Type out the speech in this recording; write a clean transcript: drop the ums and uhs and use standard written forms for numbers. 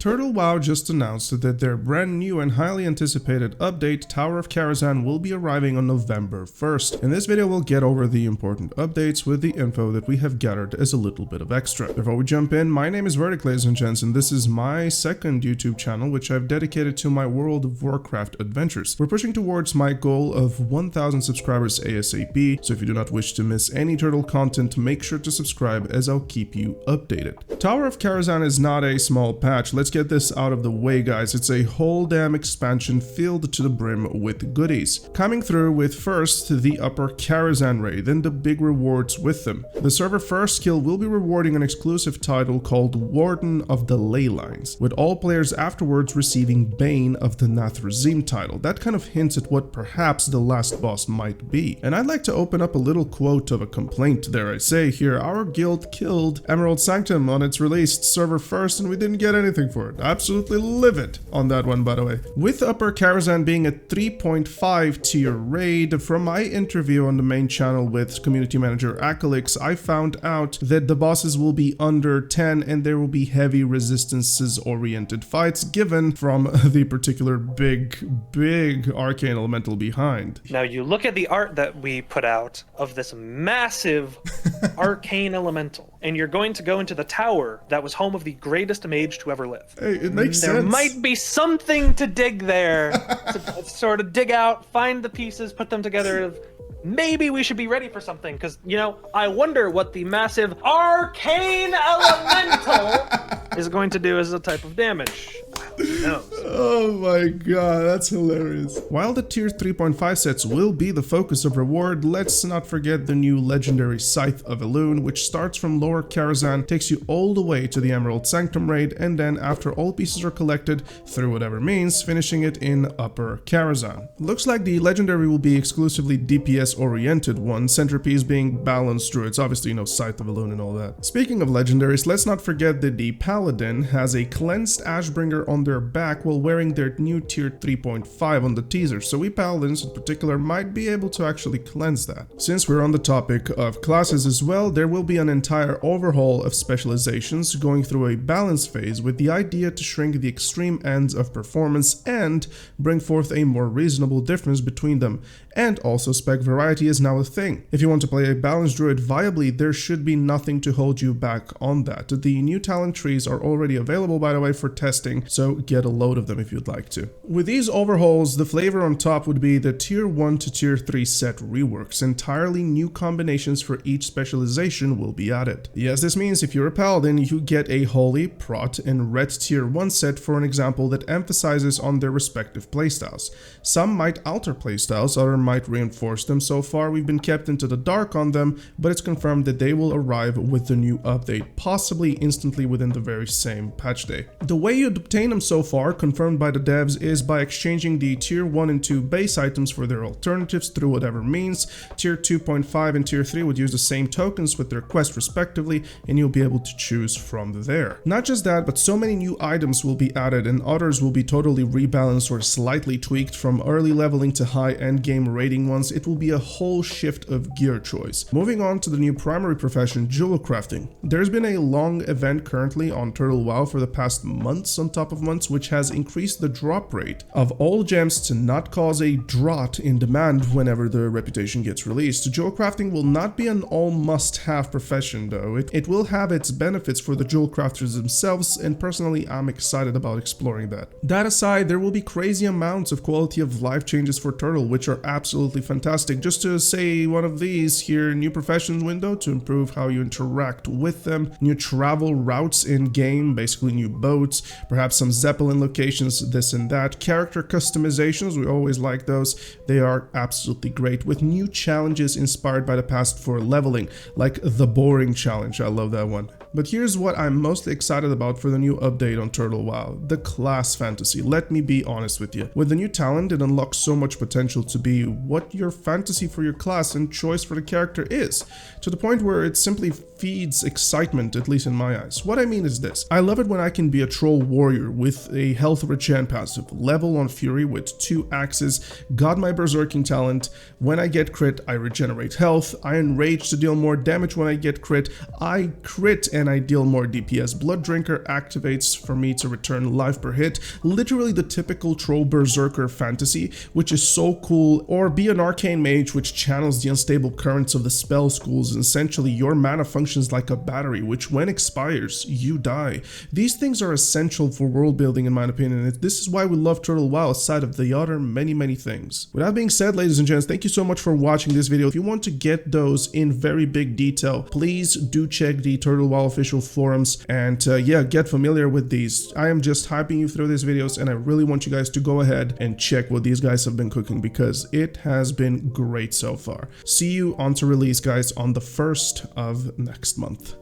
Turtle WoW just announced that their brand new and highly anticipated update, Tower of Karazhan, will be arriving on November 1st. In this video, we'll get over the important updates with the info that we have gathered as a little bit of extra. Before we jump in, my name is Rework, ladies and gents, and this is my second YouTube channel, which I've dedicated to my World of Warcraft adventures. We're pushing towards my goal of 1,000 subscribers ASAP, so if you do not wish to miss any Turtle content, make sure to subscribe as I'll keep you updated. Tower of Karazhan is not a small patch. Let's get this out of the way, guys. It's a whole damn expansion filled to the brim with goodies. Coming through with first the upper Karazhan raid, then the big rewards with them. The server first skill will be rewarding an exclusive title called Warden of the Ley Lines, with all players afterwards receiving Bane of the Nathrazim title. That kind of hints at what perhaps the last boss might be. And I'd like to open up a little quote of a complaint, dare I say here. Our guild killed Emerald Sanctum on its released server first and we didn't get anything for it. Absolutely livid on that one, by the way. With Upper Karazhan being a 3.5 tier raid, from my interview on the main channel with community manager Akalix, I found out that the bosses will be under 10 and there will be heavy resistances oriented fights given from the particular big arcane elemental behind. Now you look at the art that we put out of this massive arcane elemental, and you're going to go into the tower that was home of the greatest mage to ever live. Hey, it makes sense. There might be something to dig there, to sort of dig out, find the pieces, put them together. Maybe we should be ready for something, because, you know, I wonder what the massive arcane elemental is going to do as a type of damage. Who knows? Oh my god, that's hilarious. While the tier 3.5 sets will be the focus of reward, let's not forget the new legendary Scythe of Elune, which starts from lower Karazhan, takes you all the way to the Emerald Sanctum raid, and then after all pieces are collected, through whatever means, finishing it in upper Karazhan. Looks like the legendary will be exclusively DPS oriented one, centerpiece being balanced druids, obviously, you know, Scythe of Elune and all that. Speaking of legendaries, let's not forget that the Paladin has a cleansed Ashbringer on their back while wearing their new tier 3.5 on the teaser, so we Paladins in particular might be able to actually cleanse that. Since we're on the topic of classes as well, there will be an entire overhaul of specializations going through a balance phase with the idea to shrink the extreme ends of performance and bring forth a more reasonable difference between them. And also spec variety is now a thing. If you want to play a balanced druid viably, there should be nothing to hold you back on that. The new talent trees are already available, by the way, for testing, so get a load of them if you'd like to. With these overhauls, the flavor on top would be the tier 1 to tier 3 set reworks. Entirely new combinations for each specialization will be added. Yes, this means if you're a paladin, you get a holy, prot, and red tier 1 set, for an example, that emphasizes on their respective playstyles. Some might alter playstyles, others might reinforce them. So far we've been kept into the dark on them, but it's confirmed that they will arrive with the new update, possibly instantly within the very same patch day. The way you'd obtain them so far, confirmed by the devs, is by exchanging the tier 1 and 2 base items for their alternatives through whatever means. Tier 2.5 and tier 3 would use the same tokens with their quest respectively, and you'll be able to choose from there. Not just that, but so many new items will be added and others will be totally rebalanced or slightly tweaked, from early leveling to high end game rating ones. It will be a whole shift of gear choice. Moving on to the new primary profession, jewel crafting. There's been a long event currently on Turtle WoW for the past months on top of months, which has increased the drop rate of all gems to not cause a drought in demand whenever the reputation gets released. Jewel crafting will not be an all must-have profession though. It will have its benefits for the jewel crafters themselves, and personally I'm excited about exploring that. That aside, there will be crazy amounts of quality of life changes for Turtle, which are absolutely fantastic. Just to say one of these here, new professions window to improve how you interact with them, new travel routes in game, basically new boats, perhaps some Zeppelin locations, this and that, character customizations, we always like those, they are absolutely great, with new challenges inspired by the past for leveling, like the boring challenge, I love that one. But here's what I'm mostly excited about for the new update on Turtle WoW, the class fantasy. Let me be honest with you. With the new talent, it unlocks so much potential to be what your fantasy for your class and choice for the character is, to the point where it simply feeds excitement, at least in my eyes. What I mean is this: I love it when I can be a troll warrior with a health regen passive, level on fury with 2 axes, got my berserking talent, when I get crit I regenerate health, I enrage to deal more damage when I get crit, I crit and I deal more DPS. Blood Drinker activates for me to return life per hit, literally the typical troll berserker fantasy, which is so cool. Or be an arcane mage, which channels the unstable currents of the spell schools, and essentially your mana functions like a battery, which when expires, you die. These things are essential for world building in my opinion, and this is why we love Turtle WoW aside of the other many things. With that being said, ladies and gents, thank you so much for watching this video. If you want to get those in very big detail, please do check the Turtle WoW official forums and yeah, get familiar with these. I am just hyping you through these videos, and I really want you guys to go ahead and check what these guys have been cooking, because it has been great so far. See you on to release, guys, on the 1st of next month.